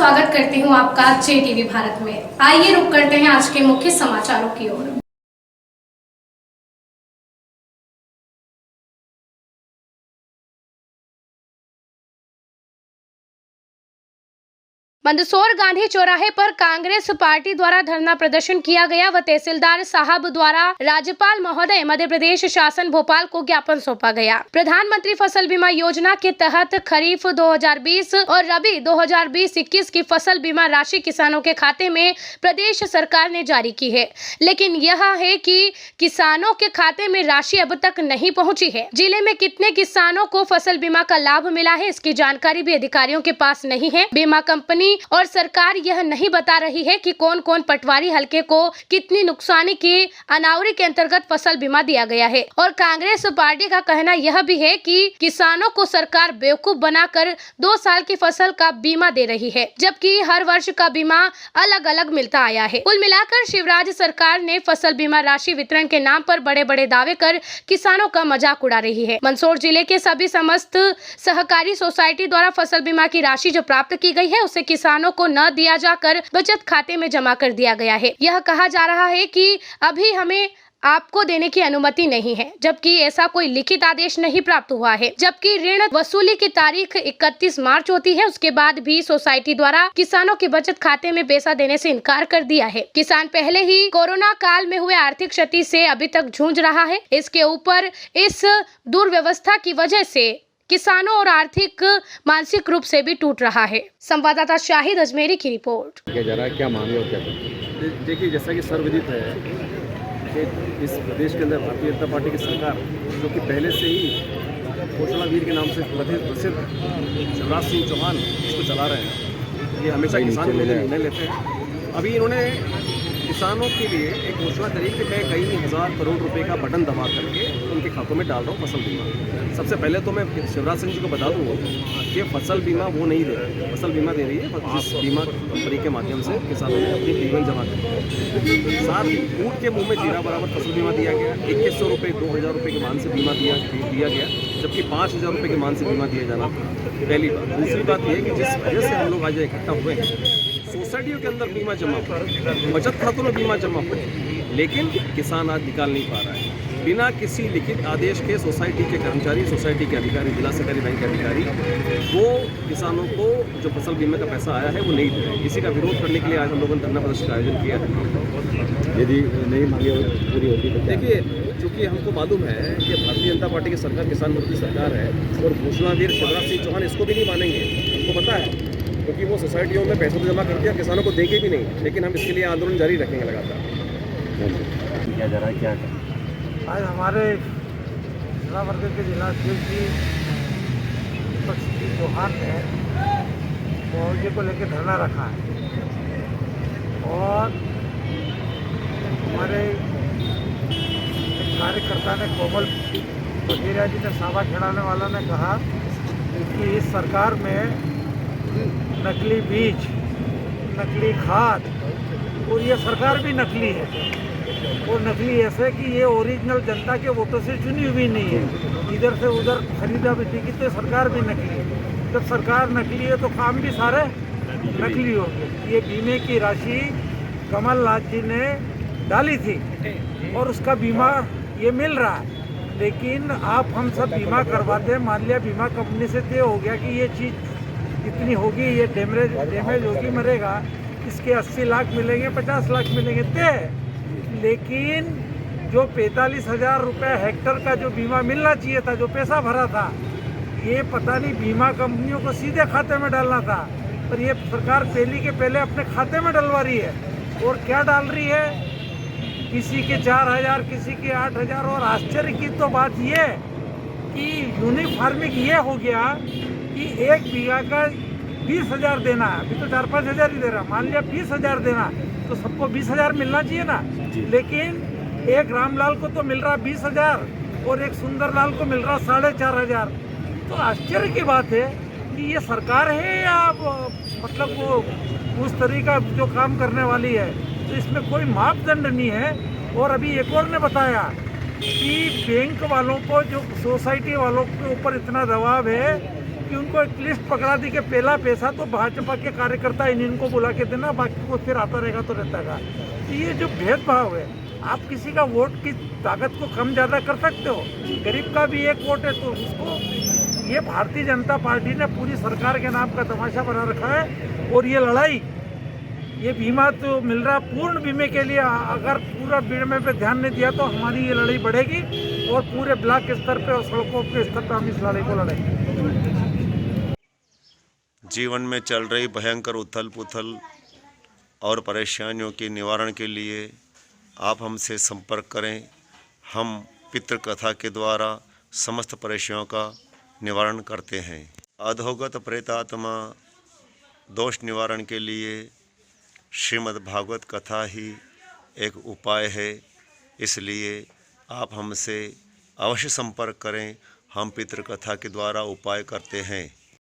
स्वागत करती हूँ आपका JTV भारत में। आइए रुक करते हैं आज के मुख्य समाचारों की ओर। मंदसौर गांधी चौराहे पर कांग्रेस पार्टी द्वारा धरना प्रदर्शन किया गया व तहसीलदार साहब द्वारा राज्यपाल महोदय मध्य प्रदेश शासन भोपाल को ज्ञापन सौंपा गया। प्रधानमंत्री फसल बीमा योजना के तहत खरीफ 2020 और रबी 2020-21 की फसल बीमा राशि किसानों के खाते में प्रदेश सरकार ने जारी की है, लेकिन यह है कि किसानों के खाते में राशि अब तक नहीं पहुंची है। जिले में कितने किसानों को फसल बीमा का लाभ मिला है, इसकी जानकारी भी अधिकारियों के पास नहीं है। बीमा कंपनी और सरकार यह नहीं बता रही है कि कौन कौन पटवारी हलके को कितनी नुकसानी की अनावरी के अंतर्गत फसल बीमा दिया गया है। और कांग्रेस पार्टी का कहना यह भी है कि किसानों को सरकार बेवकूफ बनाकर 2 साल की फसल का बीमा दे रही है, जबकि हर वर्ष का बीमा अलग अलग मिलता आया है। कुल मिलाकर शिवराज सरकार ने फसल बीमा राशि वितरण के नाम पर बड़े बड़े दावे कर किसानों का मजाक उड़ा रही है। मंदसौर जिले के सभी समस्त सहकारी सोसाइटी द्वारा फसल बीमा की राशि जो प्राप्त की गई है उसे किसानों को न दिया जाकर बचत खाते में जमा कर दिया गया है। यह कहा जा रहा है कि अभी हमें आपको देने की अनुमति नहीं है, जबकि ऐसा कोई लिखित आदेश नहीं प्राप्त हुआ है। जबकि ऋण वसूली की तारीख 31 मार्च होती है, उसके बाद भी सोसाइटी द्वारा किसानों के बचत खाते में पैसा देने से इनकार कर दिया है। किसान पहले ही कोरोना काल में हुए आर्थिक क्षति से अभी तक जूझ रहा है। इसके ऊपर इस दुर्व्यवस्था की वजह से किसानों और आर्थिक मानसिक रूप से भी टूट रहा है। संवाददाता शाहिद अजमेरी की रिपोर्ट। क्या मांगे और क्या देखिए, जैसा कि सर्वविदित है कि इस प्रदेश के अंदर भारतीय जनता पार्टी की सरकार, जो कि पहले से ही घोषणा वीर के नाम से प्रसिद्ध शिवराज सिंह चौहान इसको चला रहे हैं, ये हमेशा किसानों के लिए निर्णय लेते हैं। अभी इन्होंने किसानों के लिए एक घोषणा करी कि मैं कई हज़ार करोड़ रुपए का बटन दबा करके उनके खातों में डाल रहा हूँ फसल बीमा। सबसे पहले तो मैं शिवराज सिंह जी को बता दूँगा कि फसल बीमा वो नहीं दे रही, फसल बीमा दे रही है जिस बीमा कंपनी के माध्यम से किसानों ने अपनी प्रीमियम जमा कर। साथ ही ऊँट के मुँह में जीरा बराबर फसल बीमा दिया गया। 2100 रुपये 2000 रुपये के मान से बीमा दिया गया, जबकि 5000 रुपये के मान से बीमा दिया जाना था। पहली बात। दूसरी बात यह कि जिस वजह से हम लोग आज इकट्ठा हुए हैं, सोसाइटियों के अंदर बीमा जमा हो, बचत खातों में बीमा जमा हो, लेकिन किसान आज निकाल नहीं पा रहा है। बिना किसी लिखित आदेश के सोसाइटी के कर्मचारी, सोसाइटी के अधिकारी, जिला सहकारी बैंक के अधिकारी वो किसानों को जो फसल बीमा का पैसा आया है वो नहीं दे रहे। इसी का विरोध करने के लिए आज हम लोगों ने धरना प्रदर्शन का आयोजन किया है। यदि नहीं मांगे पूरी होती तो देखिए, चूँकि हमको मालूम है कि भारतीय जनता पार्टी की सरकार किसान विरोधी सरकार है और घोषणावीर शिवराज सिंह चौहान इसको भी नहीं मानेंगे, हमको पता है, क्योंकि वो सोसाइटियों में पैसा तो जमा करते हैं, किसानों को देंगे भी नहीं। लेकिन हम इसके लिए आंदोलन जारी रखेंगे लगातार। क्या जा रहा है, क्या आज हमारे जिला वर्ग के जिलाध्यक्ष जी चौहान ने मुआवजे को लेकर धरना रखा है और हमारे कार्यकर्ता ने कोमल वजीरा जी ने सावा खिलाने वाला ने कहा कि इस सरकार में नकली बीज, नकली खाद और ये सरकार भी नकली है और नकली ऐसे कि ये ओरिजिनल जनता के वोटों से चुनी हुई नहीं है, इधर से उधर खरीदा बिक्री तो सरकार भी नकली है। जब सरकार नकली है तो काम भी सारे नकली हो गए। ये बीमे की राशि कमलनाथ जी ने डाली थी और उसका बीमा ये मिल रहा है, लेकिन आप हम सब बीमा करवाते हैं, मान लिया बीमा कंपनी से तय हो गया कि ये चीज़ इतनी होगी, ये डैमेज होगी, मरेगा, इसके 80 लाख मिलेंगे, 50 लाख मिलेंगे तय, लेकिन जो 45,000 रुपये हेक्टर का जो बीमा मिलना चाहिए था, जो पैसा भरा था, ये पता नहीं बीमा कंपनियों को सीधे खाते में डालना था, पर ये सरकार पहली के पहले अपने खाते में डलवा रही है। और क्या डाल रही है, किसी के 4,000, किसी के 8,000। और आश्चर्य की तो बात ये कि यूनिक फार्मिंग ये हो गया कि 1 बीघा का 20,000 देना है। अभी तो 4-5 हज़ार ही दे रहा, मान लिया 20,000 देना तो सबको 20,000 मिलना चाहिए ना, लेकिन एक रामलाल को तो मिल रहा 20,000 और एक सुंदरलाल को मिल रहा 4,500। तो आश्चर्य की बात है कि ये सरकार है या मतलब वो उस तरीका जो काम करने वाली है, तो इसमें कोई मापदंड नहीं है। और अभी एक और ने बताया कि बैंक वालों को, जो सोसाइटी वालों के ऊपर इतना दबाव है कि उनको एक लिस्ट पकड़ा दी कि पहला पैसा तो भाजपा के कार्यकर्ता इनको बुला के देना, बाकी को फिर आता रहेगा तो रहता है। तो ये जो भेदभाव है, आप किसी का वोट की ताकत को कम ज़्यादा कर सकते हो। गरीब का भी एक वोट है तो उसको, ये भारतीय जनता पार्टी ने पूरी सरकार के नाम का तमाशा बना रखा है। और ये लड़ाई, ये बीमा तो मिल रहा पूर्ण बीमे के लिए, अगर पूरा बीमे पे ध्यान नहीं दिया तो हमारी ये लड़ाई बढ़ेगी और पूरे ब्लॉक स्तर पे और सड़कों के स्तर पर हम इस लड़ाई को लड़ेंगे। जीवन में चल रही भयंकर उथल पुथल और परेशानियों के निवारण के लिए आप हमसे संपर्क करें। हम पितृकथा के द्वारा समस्त परेशानियों का निवारण करते हैं। अधोगत प्रेतात्मा दोष निवारण के लिए श्रीमद् भागवत कथा ही एक उपाय है, इसलिए आप हमसे अवश्य संपर्क करें। हम पितृकथा के द्वारा उपाय करते हैं।